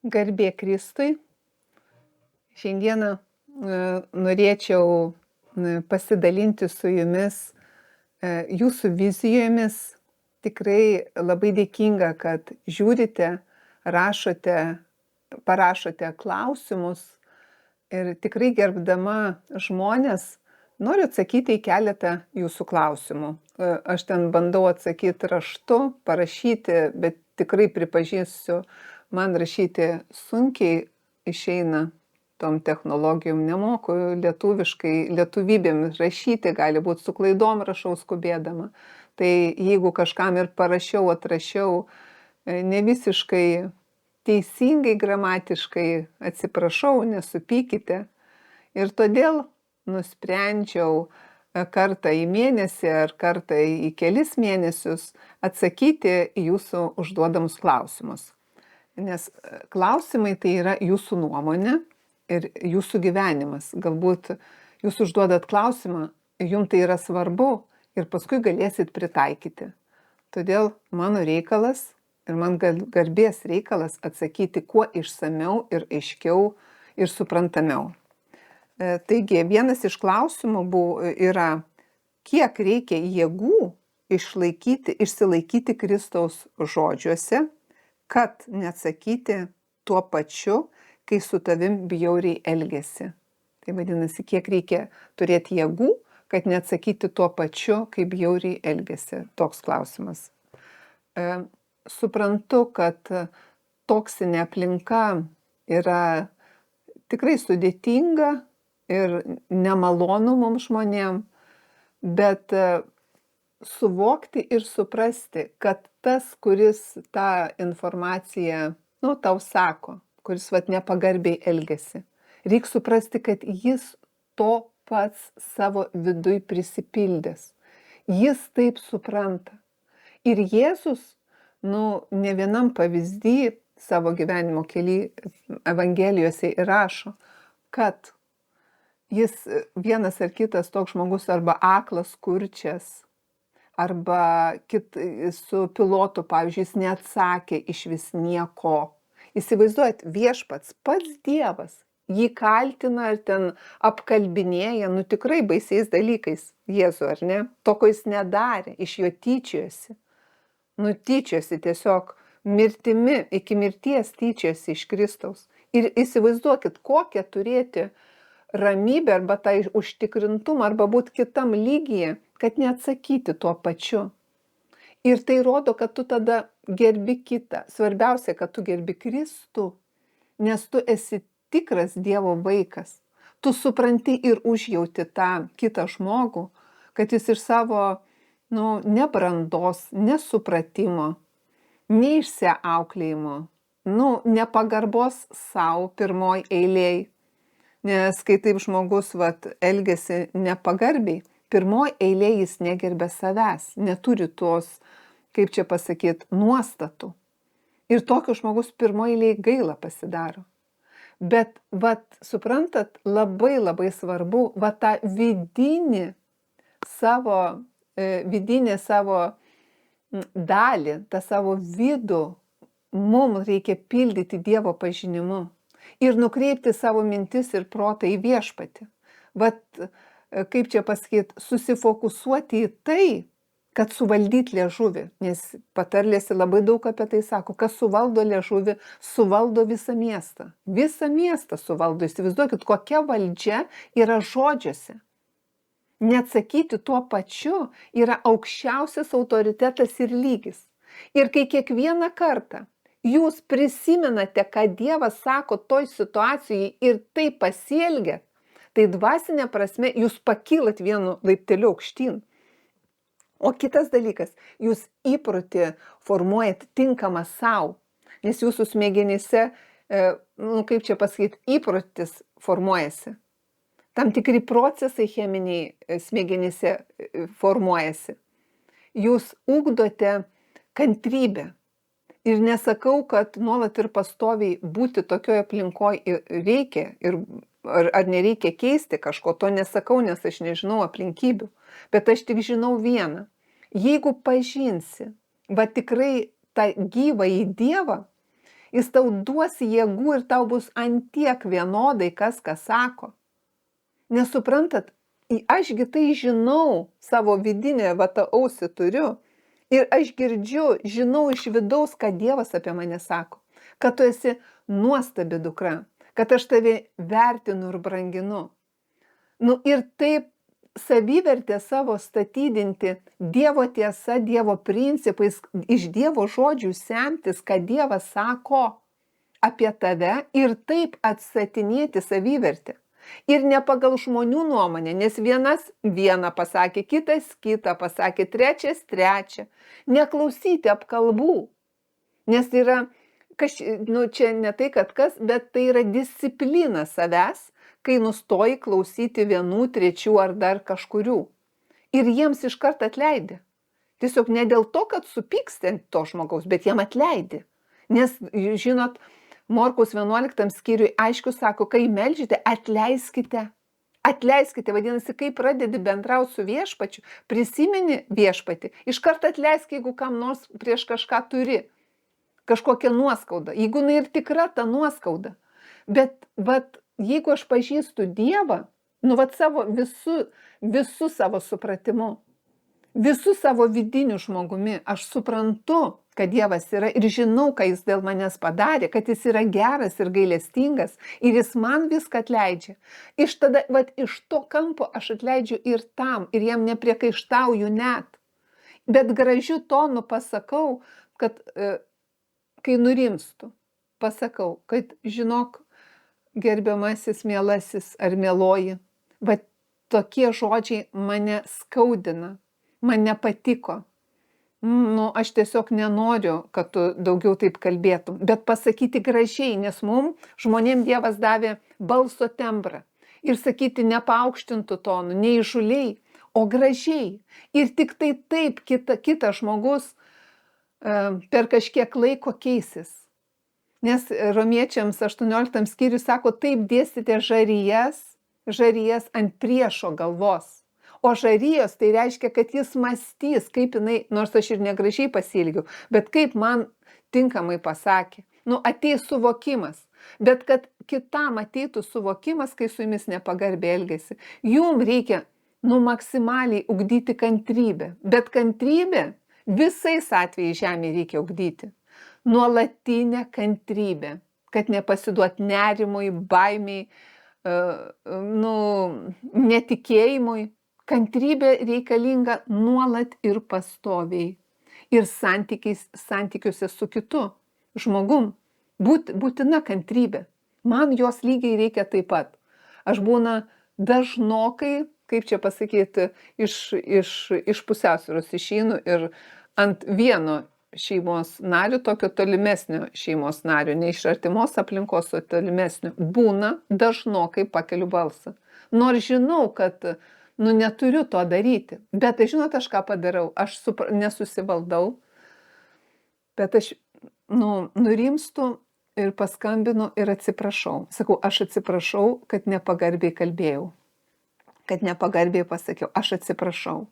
Garbė Kristui. Šiandieną norėčiau pasidalinti su jumis jūsų vizijomis. Tikrai labai dėkinga, kad žiūrite, parašote klausimus ir tikrai gerbdama žmonės noriu atsakyti į keletą jūsų klausimų. Aš ten bandau atsakyti raštu, parašyti, bet tikrai pripažįstu, man rašyti sunkiai išeina tom technologijom, nemoku lietuvybėmis rašyti, gali būti su klaidom rašau skubėdama. Tai jeigu kažkam ir parašiau, atrašiau ne visiškai teisingai gramatiškai, atsiprašau, nesupykite. Ir todėl nusprendžiau kartą į mėnesį ar kartą į kelis mėnesius atsakyti į jūsų užduodamus klausimus. Nes klausimai tai yra jūsų nuomonė ir jūsų gyvenimas. Galbūt jūs užduodat klausimą, jums tai yra svarbu ir paskui galėsit pritaikyti. Todėl mano reikalas ir man garbės reikalas atsakyti kuo išsamiau ir aiškiau ir suprantamiau. Taigi, vienas iš klausimų yra, kiek reikia jėgų išsilaikyti Kristaus žodžiuose, kad neatsakyti tuo pačiu, kai su tavim bjauriai elgiasi. Tai vadinasi, kiek reikia turėti jėgų, kad neatsakyti tuo pačiu, kai bjauriai elgiasi. Toks klausimas. Suprantu, kad toksinė aplinka yra tikrai sudėtinga ir nemalonu mums žmonėm, bet suvokti ir suprasti, kad tas, kuris tą informaciją, tau sako, kuris nepagarbiai elgiasi, reikia suprasti, kad jis to pats savo viduj prisipildęs. Jis taip supranta. Ir Jėzus, ne vienam pavyzdį savo gyvenimo kely Evangelijose įrašo, kad jis vienas ar kitas toks žmogus arba aklas, kurčias, arba su pilotu, pavyzdžiui, jis neatsakė išvis nieko. Įsivaizduojat, viešpats, pats Dievas, jį kaltina ir ten apkalbinėja, tikrai baisiais dalykais, Jėzų, ar ne? To, ko jis nedarė, iš jo tyčiojosi. Tyčiojosi tiesiog mirtimi, iki mirties tyčiojosi iš Kristaus. Ir įsivaizduokit, kokią turėti ramybę arba tą užtikrintumą arba būti kitam lygyje, kad neatsakyti tuo pačiu. Ir tai rodo, kad tu tada gerbi kitą. Svarbiausia, kad tu gerbi Kristų, nes tu esi tikras Dievo vaikas. Tu supranti ir užjauti tą kitą žmogų, kad jis iš savo nebrandos, nesupratimo, neišsiauklėjimo, nepagarbos savo pirmoj eilėj. Nes kai taip žmogus elgiasi nepagarbiai, pirmoj eilėj jis negerbia savęs, neturi tos, kaip čia pasakyti, nuostatų. Ir tokio žmogus pirmoj eilėj gaila pasidaro. Bet, suprantat, labai labai svarbu, tą vidinę savo dalį, tą savo vidų mums reikia pildyti Dievo pažinimu. Ir nukreipti savo mintis ir protą į viešpatį. Kaip čia pasakyti, susifokusuoti į tai, kad suvaldyti liežuvį. Nes patarlėse labai daug apie tai sako, kas suvaldo liežuvį, suvaldo visą miestą. Visą miestą suvaldo. Įsivaizduokit, kokia valdžia yra žodžiuose. Neatsakyti tuo pačiu yra aukščiausias autoritetas ir lygis. Ir kai kiekvieną kartą jūs prisimenate, ką Dievas sako toj situacijai ir taip pasielgiat, tai dvasinė prasme jūs pakylat vienu laipteliu aukštyn. O kitas dalykas, jūs įprotį formuojat tinkamą savo, nes jūsų smegenyse, kaip čia pasakyti, įprotis formuojasi. Tam tikri procesai cheminiai smegenyse formuojasi. Jūs ugdote kantrybę. Ir nesakau, kad nuolat ir pastoviai būti tokioje aplinkoje reikia, ar nereikia keisti kažko, to nesakau, nes aš nežinau aplinkybių. Bet aš tik žinau vieną. Jeigu pažinsi, tikrai tą gyvąjį Dievą, Jis tau duos jėgų ir tau bus antiek vienodai, kas ką sako. Nesuprantat, ašgi tai žinau, savo vidinę tą ausį turiu. Ir aš girdžiu, žinau iš vidaus, ką Dievas apie mane sako. Kad tu esi nuostabi dukra, kad aš tave vertinu ir branginu. Ir taip savivertę savo statydinti Dievo tiesa, Dievo principais, iš Dievo žodžių semtis, ką Dievas sako apie tave ir taip atstatinėti savivertę. Ir ne pagal žmonių nuomonę, nes vienas vieną pasakė, kitas kitą pasakė, trečias trečią. Neklausyti apkalbų, nes tai yra, čia ne tai, kad kas, bet tai yra disciplina savęs, kai nustoji klausyti vienų, trečių ar dar kažkurių. Ir jiems iškart atleidė. Tiesiog ne dėl to, kad supyksti ant to žmogaus, bet jiem atleidė. Nes, žinot, Morkaus 11 skyriui aiškiai sako, kai meldžiate, atleiskite. Atleiskite, vadinasi, kai pradedi bendrauti su viešpačiu, prisimeni viešpatį, iškart atleisk, jeigu kam nors prieš kažką turi, kažkokią nuoskaudą, jeigu ir tikra ta nuoskauda. Bet jeigu aš pažįstu Dievą, savo visų savo supratimu, visų savo vidinių žmogumi, aš suprantu, kad Dievas yra ir žinau, ką jis dėl manęs padarė, kad jis yra geras ir gailestingas ir jis man viską atleidžia. Iš to kampo aš atleidžiu ir tam ir jam nepriekaištauju net. Bet gražiu tonu pasakau, kad kai nurimstu, pasakau, kad žinok, gerbiamasis, mielasis ar mieloji, tokie žodžiai mane skaudina, man nepatiko. Aš tiesiog nenoriu, kad tu daugiau taip kalbėtum, bet pasakyti gražiai, nes žmonėm Dievas davė balso tembrą. Ir sakyti nepaaukštintų tonų, neįžuliai, o gražiai. Ir tik tai taip kitas žmogus per kažkiek laiko keisis. Nes Romiečiams 18 skyriui sako, taip dėsite žarijas ant priešo galvos. O žarijos tai reiškia, kad jis mąstys, kaip jinai, nors aš ir negražiai pasielgiau, bet kaip man tinkamai pasakė. Ateis suvokimas. Bet kad kitam ateitų suvokimas, kai su jumis nepagarbiai elgiasi, jum reikia maksimaliai ugdyti kantrybę. Bet kantrybę visais atvejais žemėje reikia ugdyti. Nuolatinę kantrybę, kad nepasiduot nerimui, baimiai, netikėjimui. Kantrybė reikalinga nuolat ir pastoviai. Ir santykiuose su kitu žmogum. Būtina kantrybė. Man jos lygiai reikia taip pat. Aš būna dažnokai, kaip čia pasakyti, iš pusiausvyros išeinu ir ant vieno šeimos nario, tokio tolimesnio šeimos nario, ne iš artimos aplinkos, o tolimesnio, būna dažnokai pakeliu balsą. Nors žinau, kad neturiu to daryti, bet žinot, aš ką padarau, aš nesusivaldau, bet aš nurimstu ir paskambinu ir atsiprašau. Sakau, aš atsiprašau, kad nepagarbiai kalbėjau, kad nepagarbiai pasakiau, aš atsiprašau.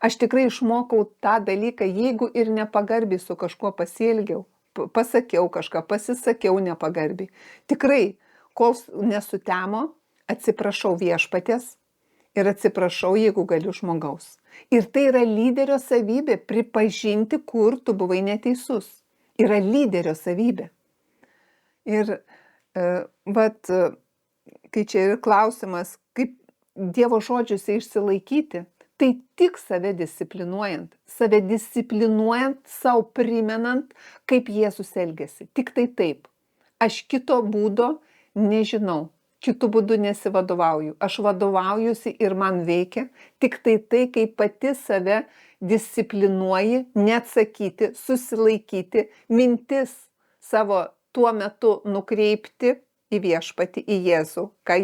Aš tikrai išmokau tą dalyką, jeigu ir nepagarbiai su kažkuo pasielgiau, pasakiau kažką, pasisakiau nepagarbiai. Tikrai, kol nesutemo, atsiprašau viešpaties ir atsiprašau, jeigu galiu žmogaus. Ir tai yra lyderio savybė, pripažinti, kur tu buvai neteisus. Yra lyderio savybė. Ir kai čia yra klausimas, kaip Dievo žodžiuose išsilaikyti, tai tik save disciplinuojant, savo primenant, kaip Jėzus elgėsi. Tik tai taip. Aš kito būdo nežinau, kitų būdų nesivadovauju. Aš vadovaujuosi ir man veikia tik tai, kaip pati save disciplinuoji, neatsakyti, susilaikyti, mintis savo tuo metu nukreipti į viešpatį, į Jėzų. Ką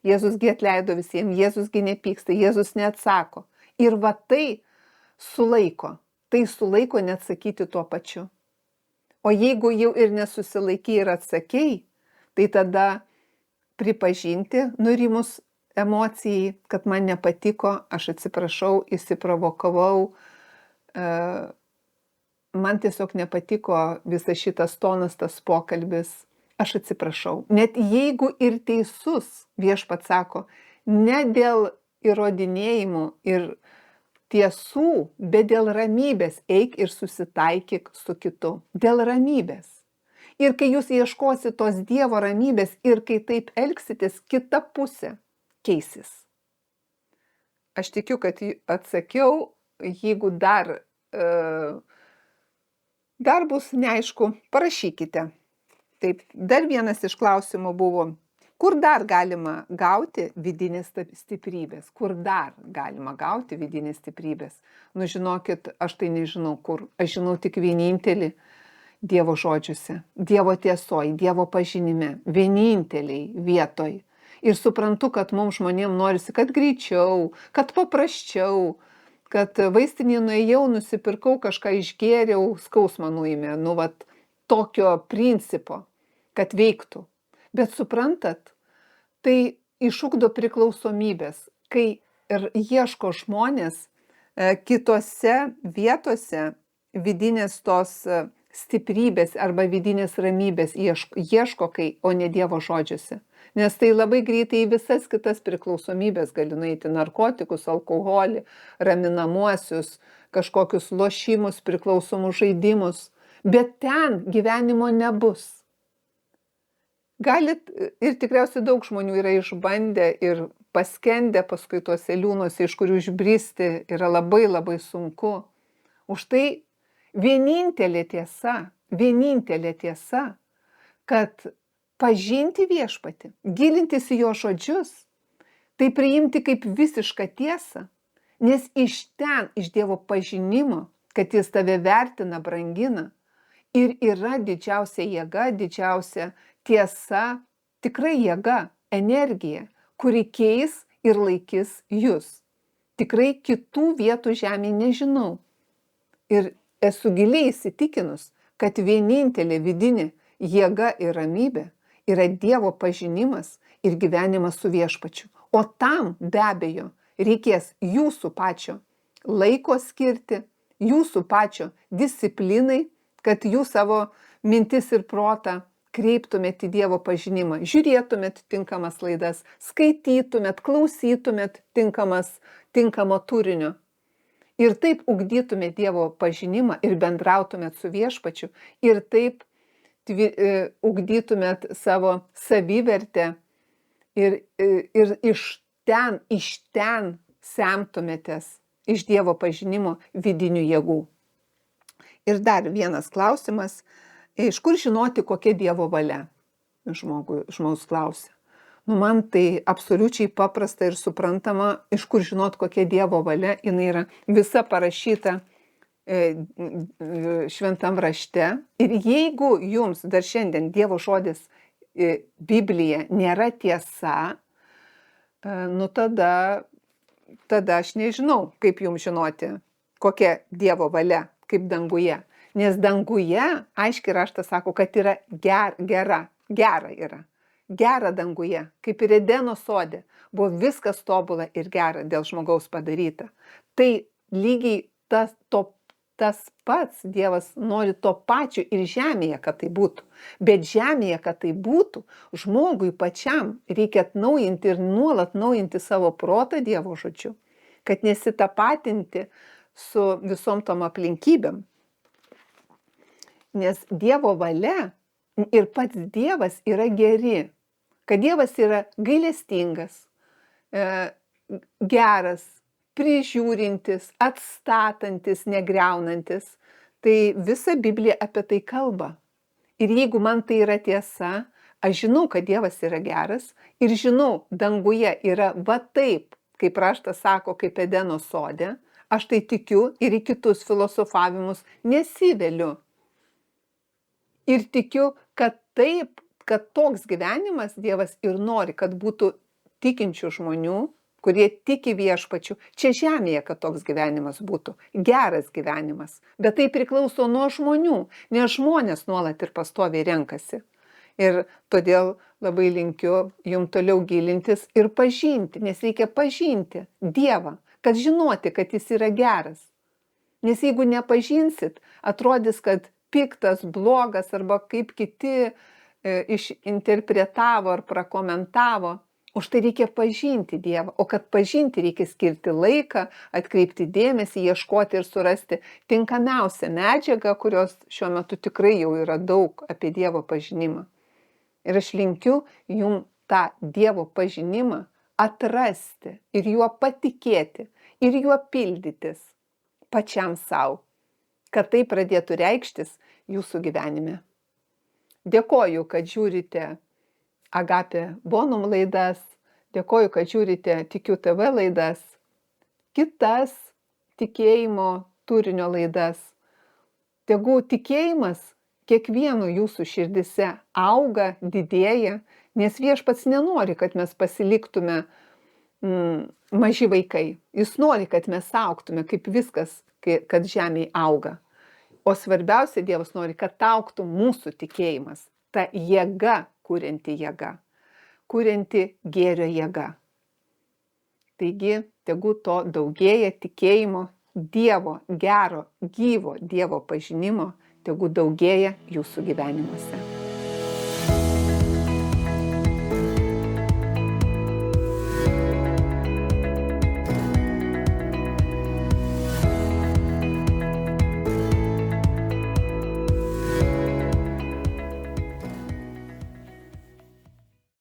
Jėzusgi atleido visiems, Jėzusgi nepyksta, Jėzus neatsako. Ir tai sulaiko. Tai sulaiko neatsakyti tuo pačiu. O jeigu jau ir nesusilaikai ir atsakei, tai tada pripažinti nurimus emocijai, kad man nepatiko, aš atsiprašau, įsiprovokavau, man tiesiog nepatiko visas šitas tonas, tas pokalbis. Aš atsiprašau. Net jeigu ir teisus, viešpats sako, ne dėl įrodinėjimų ir tiesų, bet dėl ramybės eik ir susitaikyk su kitu. Dėl ramybės. Ir kai jūs ieškosit tos Dievo ramybės ir kai taip elgsitės, kita pusė keisis. Aš tikiu, kad atsakiau, jeigu dar bus neaišku, parašykite. Taip, dar vienas iš klausimų buvo, kur dar galima gauti vidinės stiprybės? Kur dar galima gauti vidinės stiprybės? Nu, žinokit, aš tai nežinau kur. Aš žinau tik vienintelį Dievo žodžiuose, Dievo tiesoj, Dievo pažinime, vieninteliai vietoj. Ir suprantu, kad mums žmonėm norisi, kad greičiau, kad paprasčiau, kad vaistinėje nuėjau, nusipirkau, kažką išgėriau, skausmą nuėmė. Nu, vat, tokio principo, kad veiktų. Bet suprantat, tai išugdo priklausomybės, kai ir ieško žmonės kitose vietose vidinės tos stiprybės arba vidinės ramybės ieško kai, o ne Dievo žodžiuose. Nes tai labai greitai į visas kitas priklausomybės gali nueiti, narkotikus, alkoholį, raminamuosius, kažkokius lošimus, priklausomus žaidimus, bet ten gyvenimo nebus. Galit, ir tikriausiai daug žmonių yra išbandę ir paskendę paskui tuose liūnuose, iš kurių išbristi yra labai labai sunku. Už tai vienintelė tiesa, kad pažinti viešpatį, gilintis į jo žodžius, tai priimti kaip visišką tiesą, nes iš ten, iš Dievo pažinimo, kad jis tave vertina, brangina, ir yra didžiausia jėga, didžiausia tiesa, tikrai jėga, energija, kuri keis ir laikys jūs. Tikrai kitų vietų žemėje nežinau. Ir esu giliai įsitikinus, kad vienintelė vidinė jėga ir ramybė yra Dievo pažinimas ir gyvenimas su viešpačiu. O tam be abejo reikės jūsų pačio laiko skirti, jūsų pačio disciplinai, kad jūs savo mintis ir protą kreiptumėt į Dievo pažinimą, žiūrėtumėt tinkamas laidas, skaitytumėt, klausytumėt tinkamo turinio. Ir taip ugdytumėt Dievo pažinimą ir bendrautumėt su viešpačiu. Ir taip ugdytumėt savo savivertę ir iš ten semtumėtės iš Dievo pažinimo vidinių jėgų. Ir dar vienas klausimas. Iš kur žinoti, kokia Dievo valia? Žmogus klausia. Nu, man tai absoliučiai paprasta ir suprantama, iš kur žinot, kokia Dievo valia. Jinai yra visa parašyta šventam rašte. Ir jeigu jums dar šiandien Dievo žodis Biblija nėra tiesa, nu tada aš nežinau, kaip jums žinoti, kokia Dievo valia, kaip danguje. Nes danguje, aiškiai raštas sako, kad yra gera yra. Gera danguje, kaip ir Edeno sode, buvo viskas tobula ir gera dėl žmogaus padaryta. Tai lygiai tas pats Dievas nori to pačio ir žemėje, kad tai būtų. Bet žemėje, kad tai būtų, žmogui pačiam reikia atnaujinti ir nuolat atnaujinti savo protą Dievo žodžiu, kad nesitapatinti su visom tom aplinkybėm. Nes Dievo valia ir pats Dievas yra geri, kad Dievas yra gailestingas, geras, prižiūrintis, atstatantis, negriaunantis. Tai visa Biblija apie tai kalba. Ir jeigu man tai yra tiesa, aš žinau, kad Dievas yra geras ir žinau, danguje yra va taip, kaip raštas sako, kaip Edeno sode, aš tai tikiu ir į kitus filosofavimus nesiveliu. Ir tikiu, kad taip, kad toks gyvenimas Dievas ir nori, kad būtų tikinčių žmonių, kurie tiki viešpačiu, čia žemėje, kad toks gyvenimas būtų, geras gyvenimas. Bet tai priklauso nuo žmonių, nes žmonės nuolat ir pastoviai renkasi. Ir todėl labai linkiu jums toliau gilintis ir pažinti, nes reikia pažinti Dievą, kad žinoti, kad jis yra geras. Nes jeigu nepažinsit, atrodys, kad piktas, blogas arba kaip kiti interpretavo ar prakomentavo. Už tai reikia pažinti Dievą, o kad pažinti reikia skirti laiką, atkreipti dėmesį, ieškoti ir surasti tinkamiausią medžiagą, kurios šiuo metu tikrai jau yra daug apie Dievo pažinimą. Ir aš linkiu jums tą Dievo pažinimą atrasti ir juo patikėti ir juo pildytis pačiam savo, kad tai pradėtų reikštis jūsų gyvenime. Dėkoju, kad žiūrite Agapė Bonum laidas, dėkoju, kad žiūrite Tikiu TV laidas, kitas tikėjimo turinio laidas. Tegu tikėjimas kiekvieno jūsų širdise auga, didėja, nes Viešpats nenori, kad mes pasiliktume maži vaikai. Jis nori, kad mes augtume kaip viskas, kad žemėje auga. O svarbiausia, Dievas nori, kad augtų mūsų tikėjimas, ta jėga, kurianti jėga, kurianti gėrio jėga. Taigi, tegu to daugėja tikėjimo, Dievo, gero, gyvo Dievo pažinimo, tegu daugėja jūsų gyvenimuose.